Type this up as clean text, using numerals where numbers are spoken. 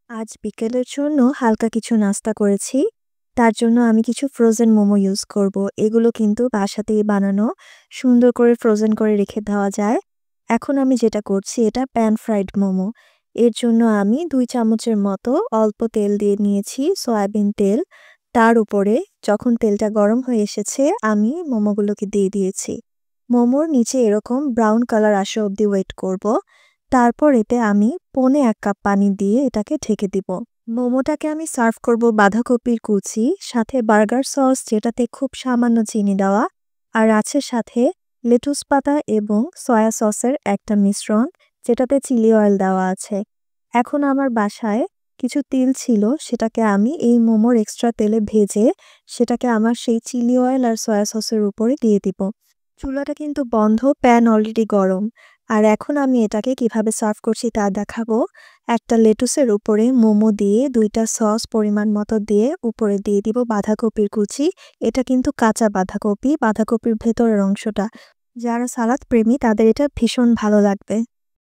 আজ বিকেলের জন্য হালকা কিছু নাস্তা করেছি। তার জন্য আমি কিছু ফ্রোজেন মোমো ইউজ করব। এগুলো কিন্তু বাসাতেই বানানো। সুন্দর করে ফ্রোজেন করে রেখে দেওয়া যায়। এখন আমি যেটা করছি এটা প্যান ফ্রাইড মোমো। এর জন্য আমি ২ চামচের মতো অল্প তেল দিয়ে নিয়েছি, সয়াবিন তেল। তার উপরে যখন তেলটা গরম হয়ে এসেছে আমি মোমোগুলোকে দিয়ে দিয়েছি। মোমোর নিচে এরকম ব্রাউন কালার আসা অব্দি ওয়েট করব। তারপর এতে আমি পৌনে ১ কাপ পানি দিয়ে এটাকে ঢেকে দিব। মোমোটাকে আমি সার্ভ করব বাঁধাকপির কুচি, সাথে বার্গার সস যেটাতে খুব সামান্য চিনি দেওয়া, আর আছে সাথে লেটুস পাতা এবং সয়া সসের একটা মিশ্রণ যেটাতে চিলি অয়েল দেওয়া আছে। এখন আমার বাসায় কিছু তিল ছিল, সেটাকে আমি এই মোমোর এক্সট্রা তেলে ভেজে সেটাকে আমার সেই চিলি অয়েল আর সয়া সসের উপরে দিয়ে দিব। চুলাটা কিন্তু বন্ধ, প্যান অলরেডি গরম। আর এখন আমি এটাকে কিভাবে সার্ভ করছি তা দেখাবো। একটা লেটুসের উপরে মোমো দিয়ে ২ টা সস পরিমাণ মতো দিয়ে উপরে দিয়ে দিব বাঁধাকপির কুচি। এটা কিন্তু কাঁচা বাঁধাকপি, বাঁধাকপির ভেতরের অংশটা। যারা সালাদ প্রেমী তাদের এটা ভীষণ ভালো লাগবে।